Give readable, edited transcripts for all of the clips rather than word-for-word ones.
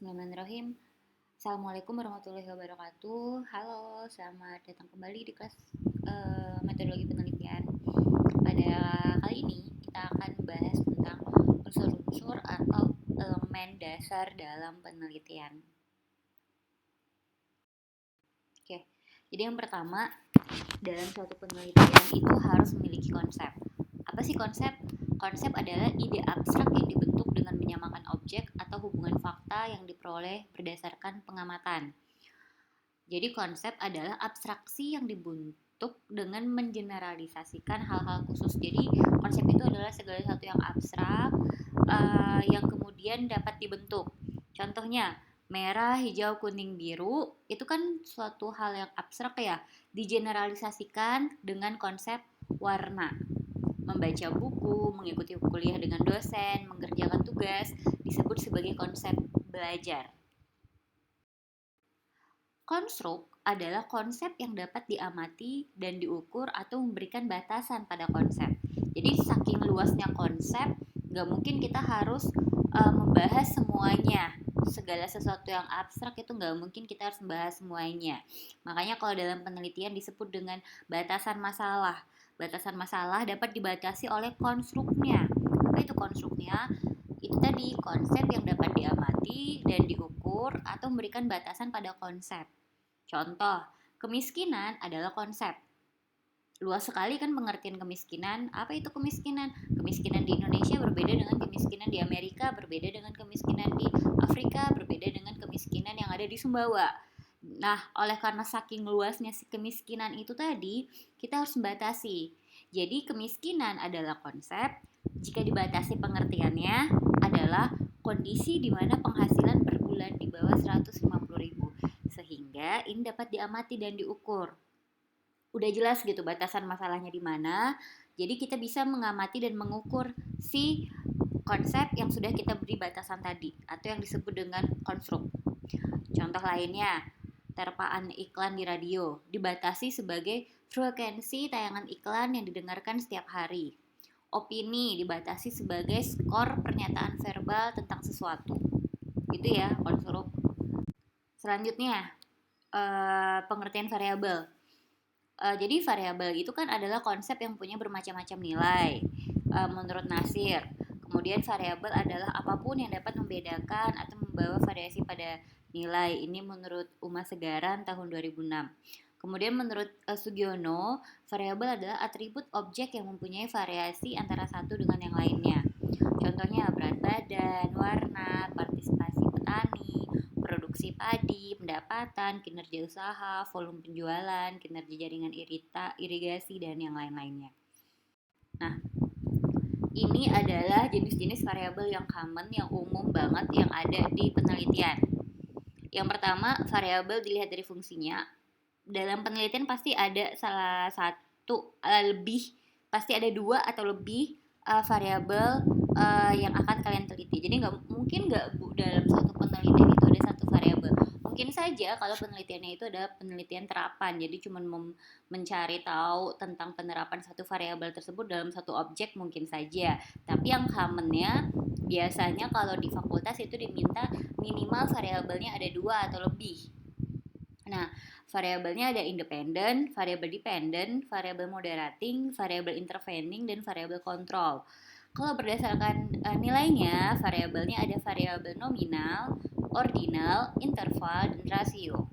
Bismillahirrahmanirrahim. Assalamualaikum warahmatullahi wabarakatuh. Halo, selamat datang kembali di kelas metodologi penelitian. Pada kali ini kita akan membahas tentang unsur-unsur atau elemen dasar dalam penelitian. Oke, jadi yang pertama, dalam suatu penelitian itu harus memiliki konsep. Apa sih konsep? Konsep adalah ide abstrak yang dibentuk dengan menyamakan objek atau hubungan fakta yang diperoleh berdasarkan pengamatan. Jadi konsep adalah abstraksi yang dibentuk dengan mengeneralisasikan hal-hal khusus. Jadi konsep itu adalah segala sesuatu yang abstrak yang kemudian dapat dibentuk. Contohnya merah, hijau, kuning, biru itu kan suatu hal yang abstrak ya, digeneralisasikan dengan konsep warna. Membaca buku, mengikuti kuliah dengan dosen, mengerjakan tugas disebut sebagai konsep belajar. Konstruk adalah konsep yang dapat diamati dan diukur atau memberikan batasan pada konsep. Jadi saking luasnya konsep, gak mungkin kita harus membahas semuanya. Segala sesuatu yang abstrak itu gak mungkin kita harus membahas semuanya. Makanya kalau dalam penelitian disebut dengan batasan masalah. Batasan masalah dapat dibatasi oleh konstruknya. Apa itu konstruknya? Itu tadi konsep yang dapat diamati dan diukur atau memberikan batasan pada konsep. Contoh, kemiskinan adalah konsep. Luas sekali kan pengertian kemiskinan. Apa itu kemiskinan? Kemiskinan di Indonesia berbeda dengan kemiskinan di Amerika, berbeda dengan kemiskinan di Afrika, berbeda dengan kemiskinan yang ada di Sumbawa. Nah, oleh karena saking luasnya si kemiskinan itu tadi, kita harus membatasi. Jadi kemiskinan adalah konsep, jika dibatasi pengertiannya adalah kondisi di mana penghasilan per bulan di bawah 150.000, sehingga ini dapat diamati dan diukur. Udah jelas gitu batasan masalahnya di mana, jadi kita bisa mengamati dan mengukur si konsep yang sudah kita beri batasan tadi, atau yang disebut dengan konstruk. Contoh lainnya, terpaan iklan di radio dibatasi sebagai frekuensi tayangan iklan yang didengarkan setiap hari. Opini dibatasi sebagai skor pernyataan verbal tentang sesuatu. Itu ya konstruk. Selanjutnya, pengertian variabel. Jadi variabel itu kan adalah konsep yang punya bermacam-macam nilai. Menurut Nasir, kemudian variabel adalah apapun yang dapat membedakan atau membawa variasi pada nilai. Ini menurut Uma Segaran tahun 2006. Kemudian menurut Sugiono, variabel adalah atribut objek yang mempunyai variasi antara satu dengan yang lainnya. Contohnya berat badan, warna, partisipasi petani, produksi padi, pendapatan, kinerja usaha, volume penjualan, kinerja jaringan irigasi, dan yang lain-lainnya. Nah, ini adalah jenis-jenis variabel yang common, yang umum banget yang ada di penelitian. Yang pertama, variabel dilihat dari fungsinya. Dalam penelitian pasti ada salah satu pasti ada dua atau lebih variabel yang akan kalian teliti. Jadi nggak dalam satu penelitian itu ada satu variabel. Mungkin saja kalau penelitiannya itu adalah penelitian terapan, jadi cuma mencari tahu tentang penerapan satu variabel tersebut dalam satu objek mungkin saja. Tapi yang commonnya biasanya kalau di fakultas itu diminta minimal variabelnya ada dua atau lebih. Nah, variabelnya ada independen, variabel dependent, variabel moderating, variabel intervening, dan variabel kontrol. Kalau berdasarkan nilainya, variabelnya ada variabel nominal, ordinal, interval, dan rasio.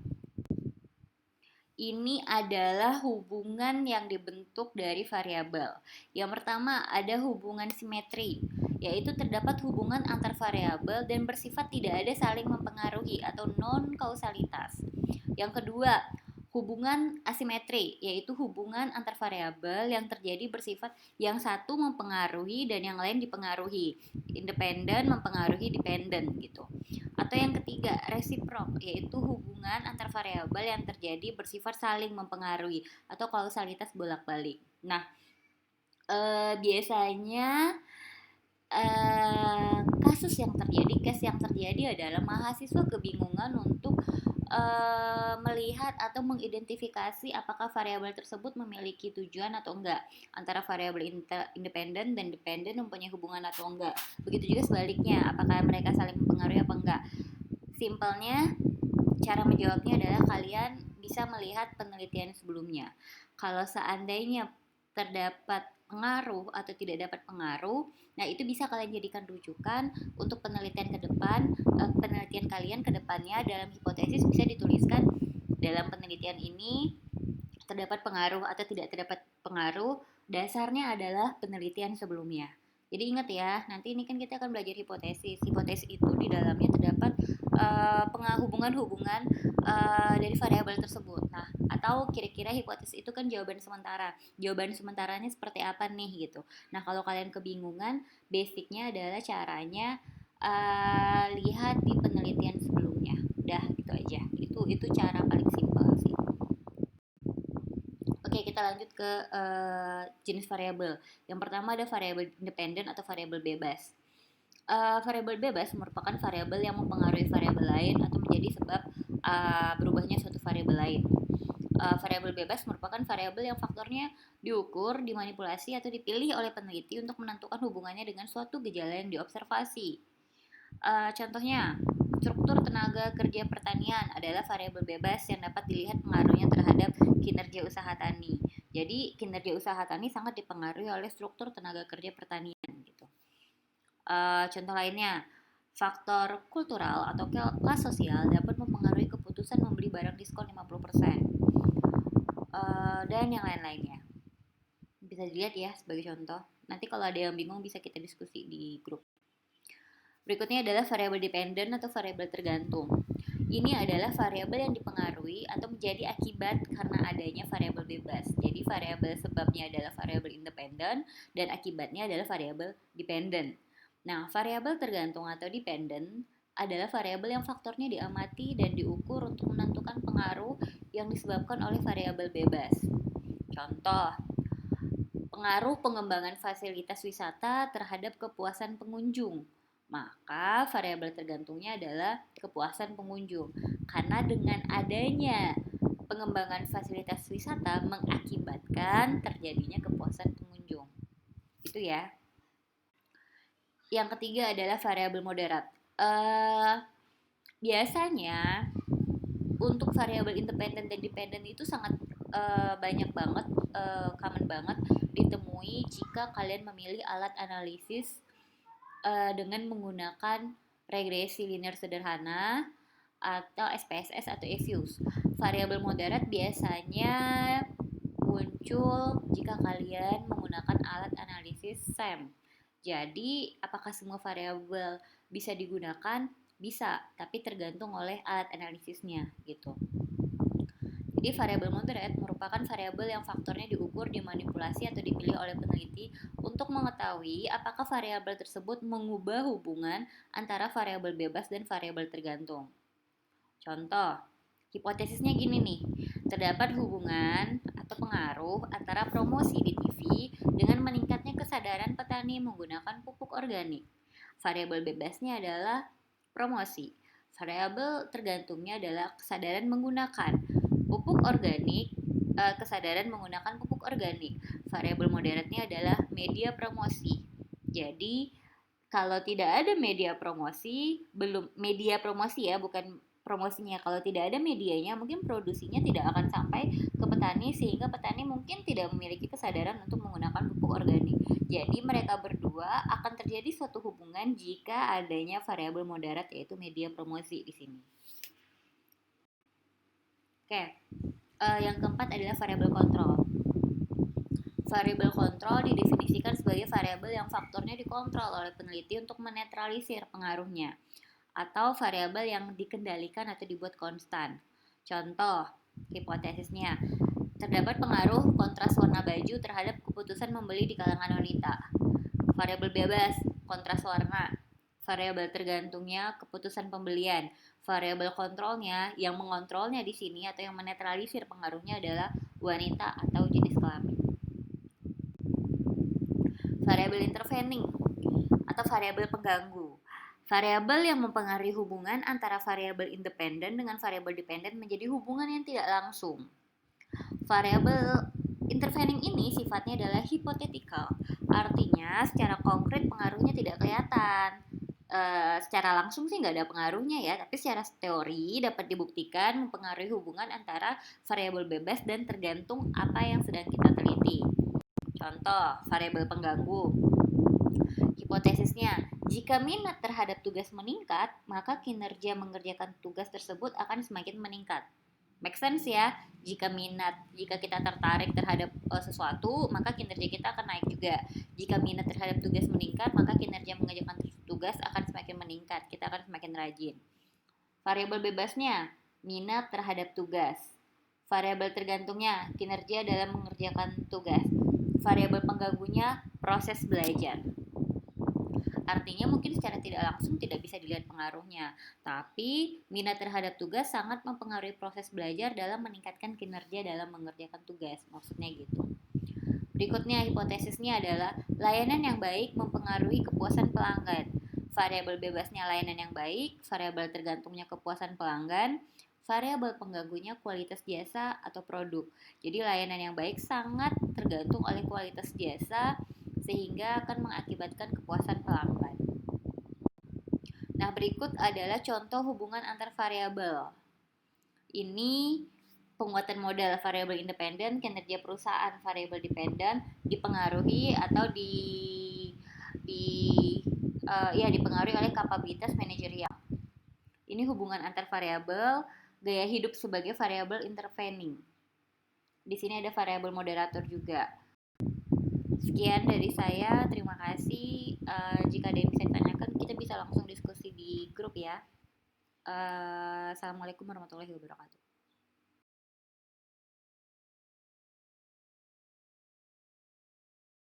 Ini adalah hubungan yang dibentuk dari variabel. Yang pertama ada hubungan simetri, yaitu terdapat hubungan antar variabel dan bersifat tidak ada saling mempengaruhi atau non-kausalitas. Yang kedua, hubungan asimetri, yaitu hubungan antar variabel yang terjadi bersifat yang satu mempengaruhi dan yang lain dipengaruhi. Independen mempengaruhi dependen gitu. Atau yang ketiga, resiprok, yaitu hubungan antar variabel yang terjadi bersifat saling mempengaruhi atau kausalitas bolak-balik. Nah, biasanya case yang terjadi adalah mahasiswa kebingungan untuk melihat atau mengidentifikasi apakah variabel tersebut memiliki tujuan atau enggak, antara variabel independen dan dependen mempunyai hubungan atau enggak. Begitu juga sebaliknya, apakah mereka saling mempengaruhi apa enggak. Simpelnya, cara menjawabnya adalah kalian bisa melihat penelitian sebelumnya. Kalau seandainya terdapat pengaruh atau tidak dapat pengaruh, nah itu bisa kalian jadikan rujukan untuk penelitian ke depan. Penelitian kalian ke depannya dalam hipotesis bisa dituliskan dalam penelitian ini terdapat pengaruh atau tidak terdapat pengaruh, dasarnya adalah penelitian sebelumnya. Jadi ingat ya, nanti ini kan kita akan belajar hipotesis. Hipotesis itu di dalamnya terdapat hubungan-hubungan dari variabel tersebut. Nah, atau kira-kira hipotesis itu kan jawaban sementara. Jawaban sementaranya seperti apa nih gitu. Nah, kalau kalian kebingungan, basicnya adalah caranya lihat di penelitian sebelumnya. Udah gitu aja. Itu cara paling simpel sih. Oke, kita lanjut ke jenis variabel. Yang pertama ada variabel independen atau variabel bebas. Variabel bebas merupakan variabel yang mempengaruhi variabel lain atau menjadi sebab berubahnya suatu variabel lain. Variabel bebas merupakan variabel yang faktornya diukur, dimanipulasi, atau dipilih oleh peneliti untuk menentukan hubungannya dengan suatu gejala yang diobservasi. Contohnya, struktur tenaga kerja pertanian adalah variabel bebas yang dapat dilihat pengaruhnya terhadap kinerja usaha tani. Jadi, kinerja usaha tani sangat dipengaruhi oleh struktur tenaga kerja pertanian gitu. Contoh lainnya, faktor kultural atau kelas sosial dapat mempengaruhi keputusan membeli barang diskon 50%. Dan yang lain-lainnya. Bisa dilihat ya sebagai contoh. Nanti kalau ada yang bingung bisa kita diskusi di grup. Berikutnya adalah variabel dependen atau variabel tergantung. Ini adalah variabel yang dipengaruhi atau menjadi akibat karena adanya variabel bebas. Jadi variabel sebabnya adalah variabel independen dan akibatnya adalah variabel dependen. Nah, variabel tergantung atau dependen adalah variabel yang faktornya diamati dan diukur untuk menentukan pengaruh yang disebabkan oleh variabel bebas. Contoh, pengaruh pengembangan fasilitas wisata terhadap kepuasan pengunjung. Maka variabel tergantungnya adalah kepuasan pengunjung. Karena dengan adanya pengembangan fasilitas wisata mengakibatkan terjadinya kepuasan pengunjung. Itu ya. Yang ketiga adalah variabel moderat. Biasanya untuk variabel independen dan dependen itu sangat banyak banget, common banget ditemui jika kalian memilih alat analisis dengan menggunakan regresi linear sederhana atau SPSS atau EViews. Variabel moderat biasanya muncul jika kalian menggunakan alat analisis SEM. Jadi, apakah semua variabel bisa digunakan? Bisa, tapi tergantung oleh alat analisisnya gitu. Jadi variabel moderat merupakan variabel yang faktornya diukur, dimanipulasi atau dipilih oleh peneliti untuk mengetahui apakah variabel tersebut mengubah hubungan antara variabel bebas dan variabel tergantung. Contoh, hipotesisnya gini nih, terdapat hubungan atau pengaruh antara promosi di TV dengan meningkatnya kesadaran petani menggunakan pupuk organik. Variabel bebasnya adalah promosi. Variabel tergantungnya adalah kesadaran menggunakan pupuk organik, kesadaran menggunakan pupuk organik. Variabel moderatnya adalah media promosi. Jadi kalau tidak ada media promosi, belum media promosi ya, bukan promosinya. Kalau tidak ada medianya, mungkin produksinya tidak akan sampai ke petani sehingga petani mungkin tidak memiliki kesadaran untuk menggunakan pupuk organik. Jadi mereka berdua akan terjadi suatu hubungan jika adanya variabel moderat yaitu media promosi di sini. Oke, yang keempat adalah variabel kontrol. Variabel kontrol didefinisikan sebagai variabel yang faktornya dikontrol oleh peneliti untuk menetralisir pengaruhnya, atau variabel yang dikendalikan atau dibuat konstan. Contoh, hipotesisnya, terdapat pengaruh kontras warna baju terhadap keputusan membeli di kalangan wanita. Variabel bebas, kontras warna. Variabel tergantungnya keputusan pembelian. Variabel kontrolnya yang mengontrolnya di sini atau yang menetralisir pengaruhnya adalah wanita atau jenis kelamin. Variabel intervening atau variabel pengganggu. Variabel yang mempengaruhi hubungan antara variabel independen dengan variabel dependen menjadi hubungan yang tidak langsung. Variabel intervening ini sifatnya adalah hipotetikal, artinya secara konkret pengaruhnya tidak kelihatan. secara langsung sih nggak ada pengaruhnya ya, tapi secara teori dapat dibuktikan mempengaruhi hubungan antara variabel bebas dan tergantung apa yang sedang kita teliti. Contoh, variabel pengganggu. Hipotesisnya, jika minat terhadap tugas meningkat, maka kinerja mengerjakan tugas tersebut akan semakin meningkat. Make sense ya? Jika kita tertarik terhadap sesuatu, maka kinerja kita akan naik juga. Jika minat terhadap tugas meningkat, maka kinerja mengerjakan tugas akan semakin meningkat. Kita akan semakin rajin. Variabel bebasnya, minat terhadap tugas. Variabel tergantungnya, kinerja dalam mengerjakan tugas. Variabel pengganggunya, proses belajar. Artinya mungkin secara tidak langsung tidak bisa dilihat pengaruhnya, tapi minat terhadap tugas sangat mempengaruhi proses belajar dalam meningkatkan kinerja dalam mengerjakan tugas. Maksudnya gitu. Berikutnya hipotesisnya adalah layanan yang baik mempengaruhi kepuasan pelanggan. Variabel bebasnya layanan yang baik, variabel tergantungnya kepuasan pelanggan, variabel pengganggunya kualitas jasa atau produk. Jadi layanan yang baik sangat tergantung oleh kualitas jasa sehingga akan mengakibatkan kepuasan pelanggan. Nah, berikut adalah contoh hubungan antar variabel. Ini penguatan modal variabel independen, kinerja perusahaan variabel dependen dipengaruhi atau di dipengaruhi oleh kapabilitas manajerial. Ini hubungan antar variabel, gaya hidup sebagai variabel intervening. Di sini ada variabel moderator juga. Sekian dari saya, terima kasih. Jika ada yang bisa ditanyakan, kita bisa langsung diskusi di grup ya. Assalamualaikum warahmatullahi wabarakatuh.